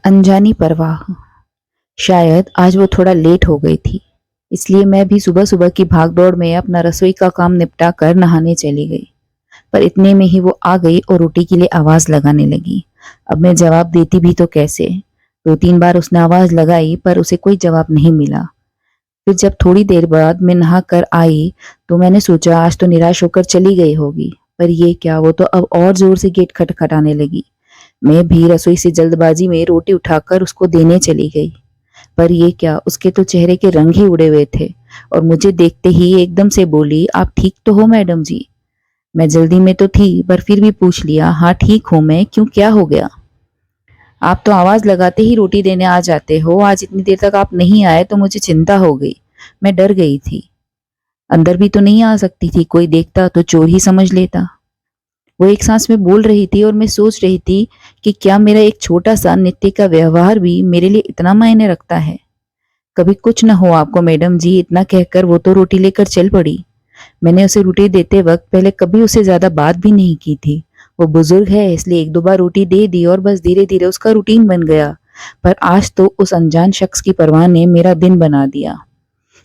अनजानी परवाह। शायद आज वो थोड़ा लेट हो गई थी, इसलिए मैं भी सुबह सुबह की भागदौड़ में अपना रसोई का काम निपटा कर नहाने चली गई। पर इतने में ही वो आ गई और रोटी के लिए आवाज लगाने लगी। अब मैं जवाब देती भी तो कैसे। 2-3 बार उसने आवाज लगाई पर उसे कोई जवाब नहीं मिला। फिर जब थोड़ी देर बाद मैं नहा कर आई तो मैंने सोचा आज तो निराश होकर चली गई होगी। पर ये क्या, वो तो अब और जोर से गेट खटखटाने लगी। मैं भी रसोई से जल्दबाजी में रोटी उठाकर उसको देने चली गई। पर ये क्या, उसके तो चेहरे के रंग ही उड़े हुए थे और मुझे देखते ही एकदम से बोली, आप ठीक तो हो मैडम जी? मैं जल्दी में तो थी पर फिर भी पूछ लिया, हाँ ठीक हूं मैं, क्यों क्या हो गया? आप तो आवाज लगाते ही रोटी देने आ जाते हो, आज इतनी देर तक आप नहीं आए तो मुझे चिंता हो गई। मैं डर गई थी। अंदर भी तो नहीं आ सकती थी, कोई देखता तो चोर ही समझ लेता। वो एक सांस में बोल रही थी और मैं सोच रही थी कि क्या मेरा एक छोटा सा नित्य का व्यवहार भी मेरे लिए इतना मायने रखता है। कभी कुछ न हो आपको मैडम जी, इतना कहकर वो तो रोटी लेकर चल पड़ी। मैंने उसे रोटी देते वक्त पहले कभी उससे ज्यादा बात भी नहीं की थी। वो बुजुर्ग है इसलिए एक दो बार रोटी दे दी और बस धीरे धीरे उसका रूटीन बन गया। पर आज तो उस अनजान शख्स की परवाह ने मेरा दिन बना दिया।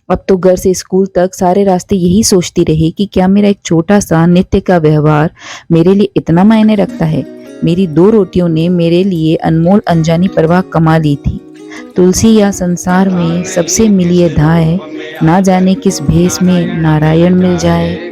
अब तो घर से स्कूल तक सारे रास्ते यही सोचती रही कि क्या मेरा एक छोटा सा नित्य का व्यवहार मेरे लिए इतना मायने रखता है। मेरी 2 रोटियों ने मेरे लिए अनमोल अनजानी परवाह कमा ली थी। तुलसी या संसार में सबसे मिलिए धाय, ना जाने किस भेष में नारायण मिल जाए।